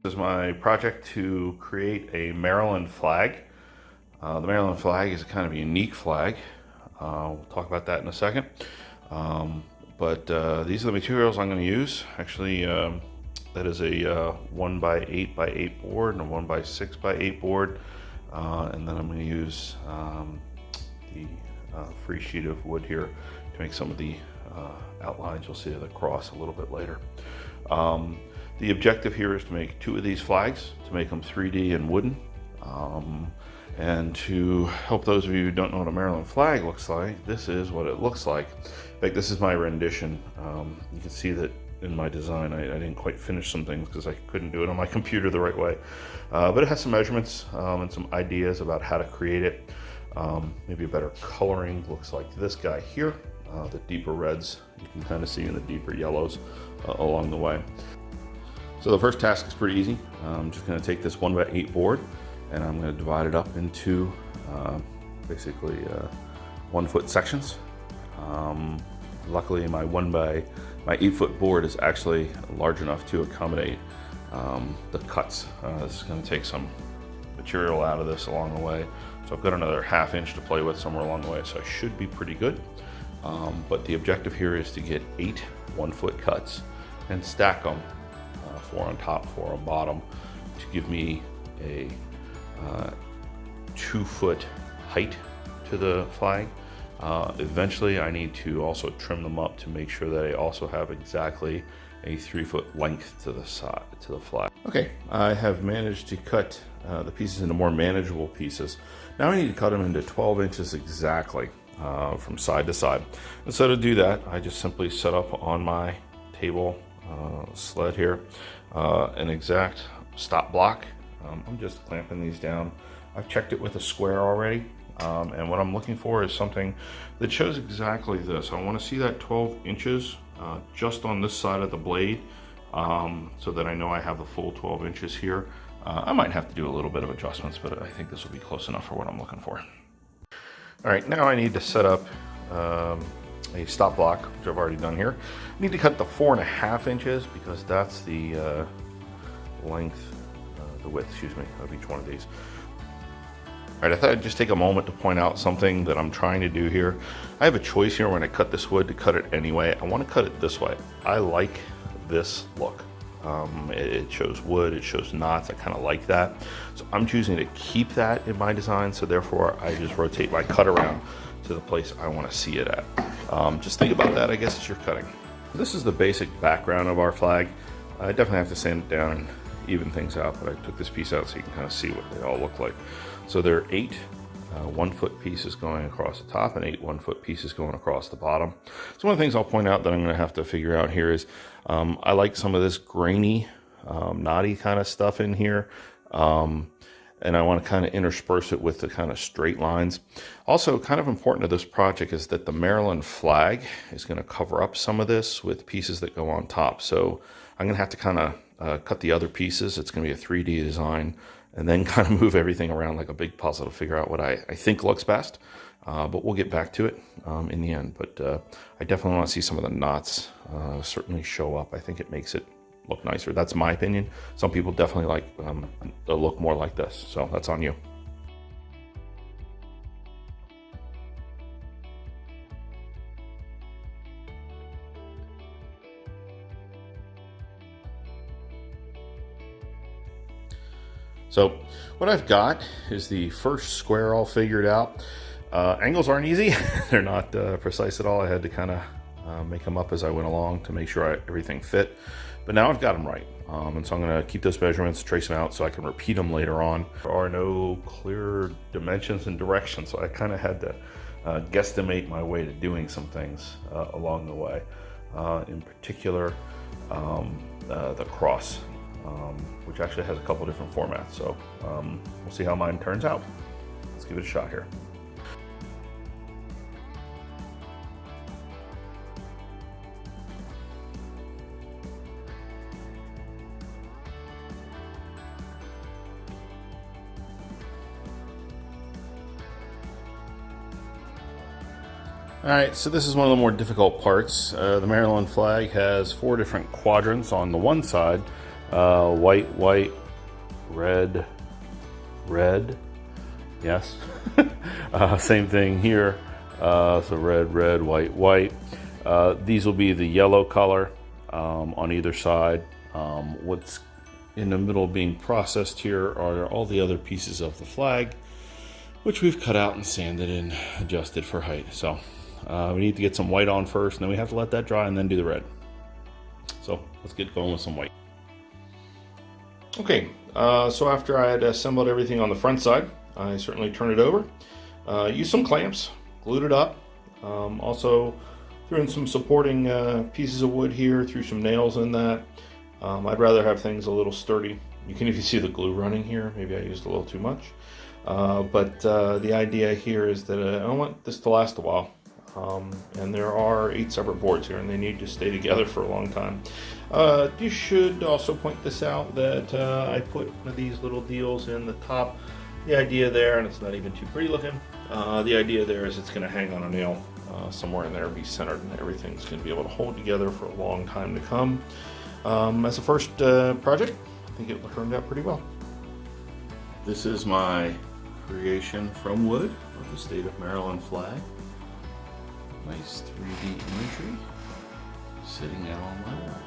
is my project to create a Maryland flag. The Maryland flag is a kind of unique flag. We'll talk about that in a second. But these are the materials I'm going to use. Actually, that is a 1x8x8 board and a 1x6x8 board. And then I'm going to use the free sheet of wood here to make some of the outlines. You'll see the cross a little bit later. The objective here is to make 2 of these flags, to make them 3D and wooden. And to help those of you who don't know what a Maryland flag looks like, this is what it looks like. In fact, this is my rendition. You can see that in my design I didn't quite finish some things because I couldn't do it on my computer the right way. But it has some measurements and some ideas about how to create it. Maybe a better coloring looks like this guy here. The deeper reds you can kind of see in the deeper yellows along the way. So the first task is pretty easy. I'm just going to take this 1x8 board and I'm going to divide it up into basically 1-foot sections. Luckily my 8-foot board is actually large enough to accommodate the cuts. This is going to take some material out of this along the way. So I've got another 1/2 inch to play with somewhere along the way, so I should be pretty good. But the objective here is to get 8 1-foot cuts and stack them 4 on top, 4 on bottom, to give me a 2-foot height to the flag. Eventually I need to also trim them up to make sure that I also have exactly a 3-foot length to the side, to the flag. Okay, I have managed to cut the pieces into more manageable pieces. Now I need to cut them into 12 inches exactly from side to side. And so to do that, I just simply set up on my table sled here an exact stop block. I'm just clamping these down. I've checked it with a square already. And what I'm looking for is something that shows exactly this. I want to see that 12 inches just on this side of the blade, so that I know I have the full 12 inches here. I might have to do a little bit of adjustments, but I think this will be close enough for what I'm looking for. All right, now I need to set up a stop block, which I've already done here. I need to cut the 4.5 inches because that's the length, the width, excuse me, of each one of these. All right, I thought I'd just take a moment to point out something that I'm trying to do here. I have a choice here when I cut this wood to cut it anyway. I want to cut it this way. I like this look. It shows wood, it shows knots. I kind of like that. So I'm choosing to keep that in my design. So therefore I just rotate my cut around to the place I want to see it at. Just think about that, I guess, as you're cutting. This is the basic background of our flag. I definitely have to sand it down and even things out, but I took this piece out so you can kind of see what they all look like. So there are 8 1-foot pieces going across the top and 8 1-foot pieces going across the bottom. So one of the things I'll point out that I'm going to have to figure out here is I like some of this grainy, knotty kind of stuff in here. And I want to kind of intersperse it with the kind of straight lines. Also, kind of important to this project is that the Maryland flag is going to cover up some of this with pieces that go on top. So I'm going to have to kind of cut the other pieces. It's going to be a 3D design, and then kind of move everything around like a big puzzle to figure out what I think looks best. But we'll get back to it in the end. But I definitely want to see some of the knots certainly show up. I think it makes it look nicer. That's my opinion. Some people definitely like a look more like this, so that's on you. So what I've got is the first square all figured out. Angles aren't easy. They're not precise at all. I had to kind of make them up as I went along to make sure everything fit. But now I've got them right. And so I'm going to keep those measurements, trace them out so I can repeat them later on. There are no clear dimensions and directions, so I kind of had to guesstimate my way to doing some things along the way. In particular, the cross, which actually has a couple different formats. So we'll see how mine turns out. Let's give it a shot here. All right, so this is one of the more difficult parts. The Maryland flag has 4 different quadrants on the one side, white, white, red, red, yes. Same thing here. So red, red, white, white. These will be the yellow color on either side. What's in the middle being processed here are all the other pieces of the flag, which we've cut out and sanded and adjusted for height. So we need to get some white on first, and then we have to let that dry and then do the red. So let's get going with some white. Okay, so after I had assembled everything on the front side, I certainly turned it over. Used some clamps, glued it up. Also threw in some supporting pieces of wood here, threw some nails in that. I'd rather have things a little sturdy. You can even see the glue running here. Maybe I used a little too much. But the idea here is that I want this to last a while. And there are 8 separate boards here, and they need to stay together for a long time. You should also point this out that I put one of these little deals in the top. The idea there, and it's not even too pretty looking, the idea there is it's going to hang on a nail somewhere in there, be centered, and everything's going to be able to hold together for a long time to come. As a first project, I think it turned out pretty well. This is my creation from wood of the state of Maryland flag. Nice 3D imagery sitting out on my wall.